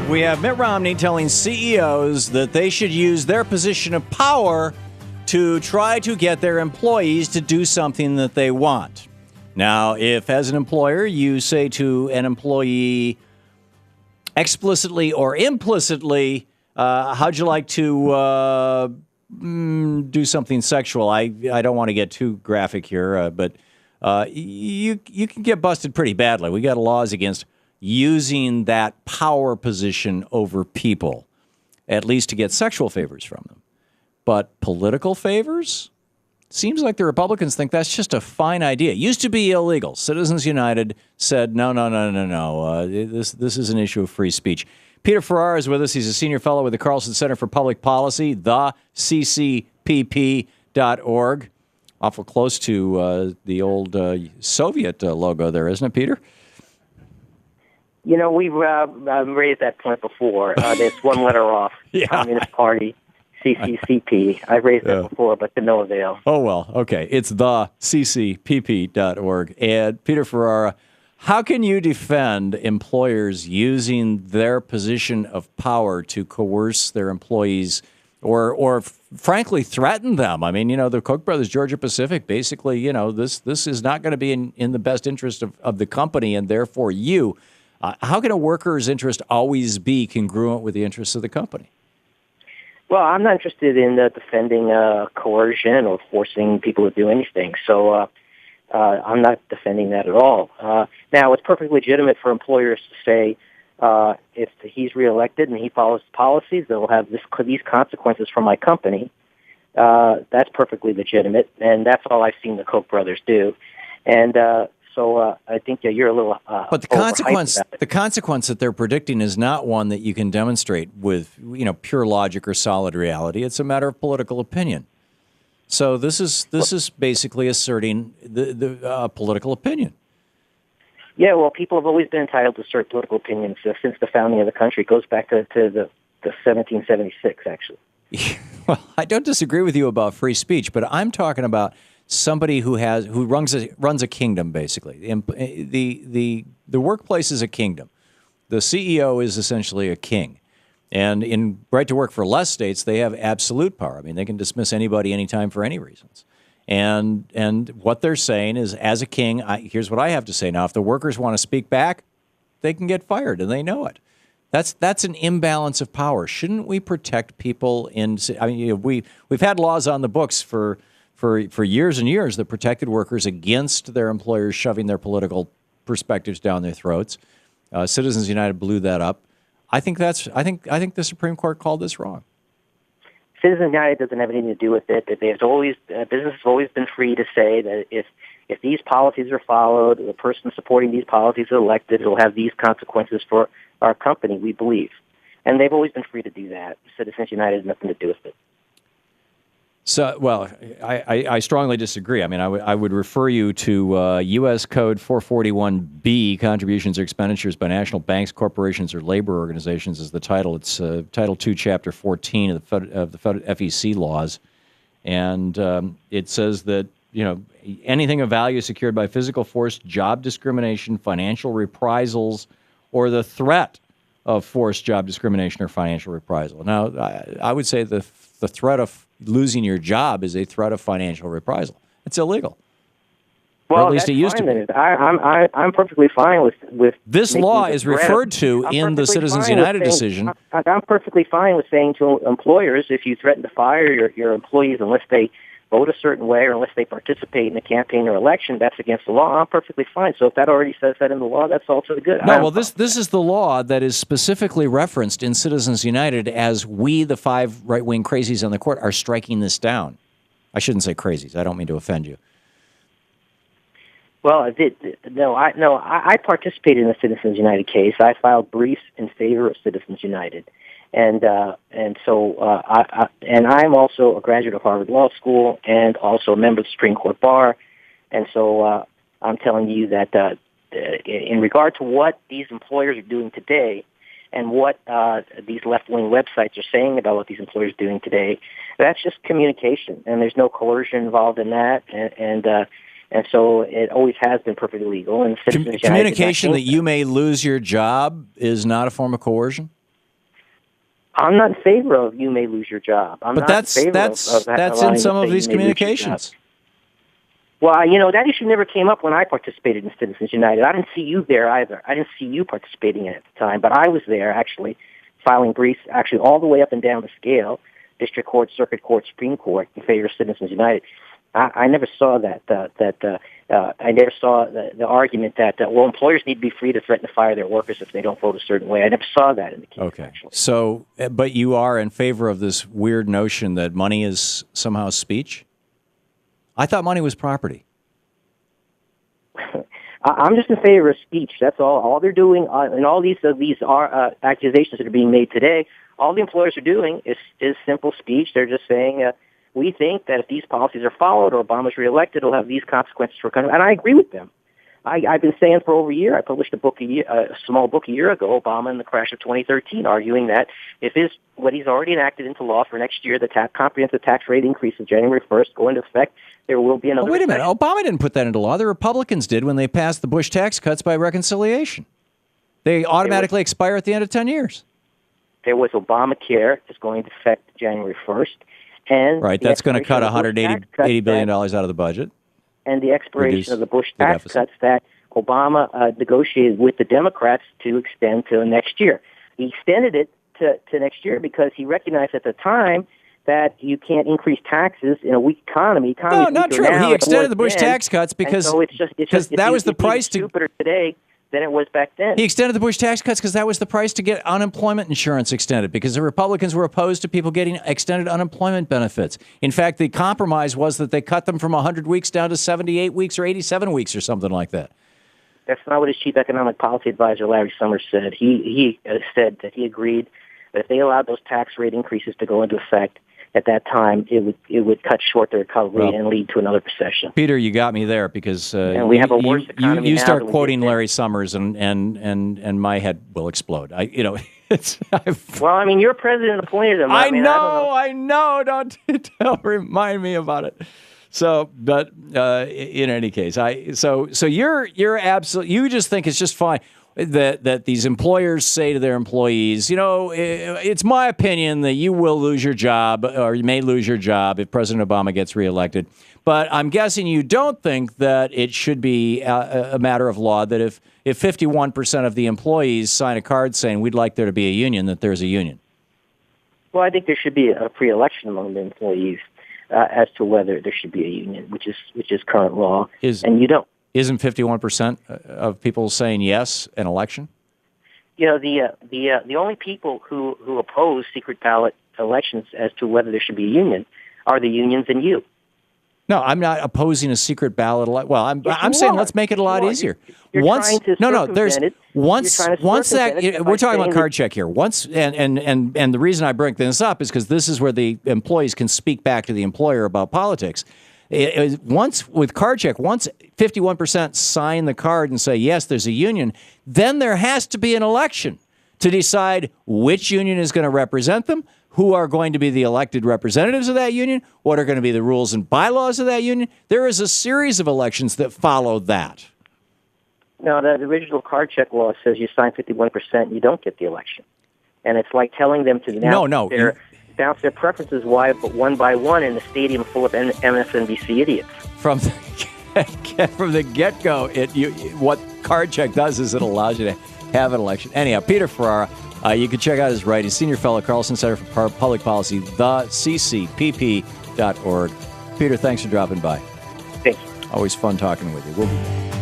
we have Mitt Romney telling CEOs that they should use their position of power to try to get their employees to do something that they want. Now, if as an employer you say to an employee explicitly or implicitly, how'd you like to do something sexual? I don't want to get too graphic here, but you can get busted pretty badly. We got laws against using that power position over people, at least to get sexual favors from them. But political favors? Seems like the Republicans think that's just a fine idea. It used to be illegal. Citizens United said, no. This is an issue of free speech. Peter Ferarra is with us. He's a senior fellow with the Carlson Center for Public Policy, the ccpp.org. Awful close to the old Soviet logo there, isn't it, Peter? You know, we've raised that point before. It's one letter off. Yeah. Communist Party, CCCP. I've raised that before, but to no avail. Oh, well, okay. It's the ccpp.org. And Peter Ferarra, how can you defend employers using their position of power to coerce their employees or frankly, threaten them? I mean, the Koch brothers, Georgia Pacific, basically, this is not going to be in the best interest of the company and therefore you. How can a worker's interest always be congruent with the interests of the company? Well, I'm not interested in defending coercion or forcing people to do anything. So I'm not defending that at all. Now, it's perfectly legitimate for employers to say if he's reelected and he follows policies, they'll have these consequences for my company. That's perfectly legitimate, and that's all I've seen the Koch brothers do. And so I think you're a little. But the consequence that they're predicting is not one that you can demonstrate with pure logic or solid reality. It's a matter of political opinion. So this is basically asserting the political opinion. Yeah, well, people have always been entitled to assert political opinions since the founding of the country. It goes back to the 1776, actually. Well, I don't disagree with you about free speech, but I'm talking about somebody who runs a kingdom, basically. The workplace is a kingdom. The CEO is essentially a king. And in right to work for less states, they have absolute power. I mean, they can dismiss anybody anytime for any reasons. And what they're saying is, as a king, here's what I have to say. Now, if the workers want to speak back, they can get fired, and they know it. That's an imbalance of power. Shouldn't we protect people we've had laws on the books for years and years that protected workers against their employers shoving their political perspectives down their throats. Citizens United blew that up. I think the Supreme Court called this wrong. Citizens United doesn't have anything to do with it. Business has always been free to say that if these policies are followed, the person supporting these policies is elected, it will have these consequences for our company, we believe. And they've always been free to do that. Citizens United has nothing to do with it. So, well, I strongly disagree. I mean, I would refer you to U.S. Code 441B, Contributions or Expenditures by National Banks, Corporations, or Labor Organizations is the title. It's Title 2, Chapter 14 of the FEC laws. And it says that, anything of value secured by physical force, job discrimination, financial reprisals, or the threat of forced job discrimination or financial reprisal. Now, I would say the threat of losing your job is a threat of financial reprisal. It's illegal. Well, or at least it used to be. I'm perfectly fine with this law is referred to in the Citizens United decision. I'm perfectly fine with saying to employers, if you threaten to fire your employees unless they vote a certain way or unless they participate in a campaign or election, that's against the law. I'm perfectly fine. So if that already says that in the law, that's also good. No, well, this is the law that is specifically referenced in Citizens United as we, the 5 right-wing crazies on the court, are striking this down. I shouldn't say crazies. I don't mean to offend you. Well, I participated in the Citizens United case. I filed briefs in favor of Citizens United. And so I'm also a graduate of Harvard Law School and also a member of the Supreme Court Bar. And so I'm telling you that in regard to what these employers are doing today and what these left-wing websites are saying about what these employers are doing today, that's just communication, and there's no coercion involved in that. And so it always has been perfectly legal. And communication that you may lose your job is not a form of coercion? I'm not in favor of you may lose your job. But that's in some of these communications. Well, that issue never came up when I participated in Citizens United. I didn't see you there either. I didn't see you participating in it at the time, but I was there actually filing briefs, actually all the way up and down the scale, District Court, Circuit Court, Supreme Court, in favor of Citizens United. I never saw that. I never saw the argument that employers need to be free to threaten to fire their workers if they don't vote a certain way. I never saw that in the case. Okay. Actually. So, but you are in favor of this weird notion that money is somehow speech? I thought money was property. I'm just in favor of speech. That's all. All they're doing, and all these accusations that are being made today, all the employers are doing is simple speech. They're just saying, we think that if these policies are followed or Obama's reelected, it'll have these consequences for country. And I agree with them. I've been saying for over a year. I published a small book a year ago, Obama and the Crash of 2013, arguing that if what he's already enacted into law for next year, the comprehensive tax rate increase of January 1st go into effect, there will be another. Wait a minute. Obama didn't put that into law. The Republicans did when they passed the Bush tax cuts by reconciliation. They automatically expire at the end of 10 years. There was Obamacare that's going to affect January 1st. And right, that's going to cut $180 billion out of the budget. And the expiration of the Bush tax cuts that Obama negotiated with the Democrats to extend to next year. He extended it to next year because he recognized at the time that you can't increase taxes in a weak economy. No, not true. He extended the Bush tax cuts because that was the price to stupider today than it was back then. He extended the Bush tax cuts because that was the price to get unemployment insurance extended, because the Republicans were opposed to people getting extended unemployment benefits. In fact, the compromise was that they cut them from 100 weeks down to 78 weeks or 87 weeks or something like that. That's not what his chief economic policy advisor, Larry Summers, said. He said that he agreed that if they allowed those tax rate increases to go into effect, at that time, it would cut short the recovery and lead to another recession. Peter, you got me there because and we have a worse economy you now start than we quoting did Larry Summers and my head will explode. Well, I mean, you're president appointed him. I know. Don't remind me about it. So, but in any case, so you're absolutely, you just think it's just fine that these employers say to their employees, it's my opinion that you will lose your job or you may lose your job if President Obama gets reelected. But I'm guessing you don't think that it should be a matter of law that if 51% of the employees sign a card saying we'd like there to be a union, that there's a union. Well, I think there should be a pre-election among the employees as to whether there should be a union, which is current law, and you don't. Isn't 51% of people saying yes an election? The only people who oppose secret ballot elections as to whether there should be a union are the unions and you. No, I'm not opposing a secret ballot. Well, I'm saying let's make it a lot easier. We're talking about card check here. And the reason I bring this up is because this is where the employees can speak back to the employer about politics. Once with card check, once 51% sign the card and say, yes, there's a union, then there has to be an election to decide which union is going to represent them, who are going to be the elected representatives of that union, what are going to be the rules and bylaws of that union. There is a series of elections that follow that. No, the original card check law says you sign 51% and you don't get the election. And it's like telling them to bounce their preferences one by one in a stadium full of MSNBC idiots. From the get-go, what card check does is it allows you to have an election. Anyhow, Peter Ferarra, you can check out his writing, Senior Fellow-Carlson Center for Public Policy, theccpp.org. Peter, thanks for dropping by. Thanks. Always fun talking with you. We'll be back.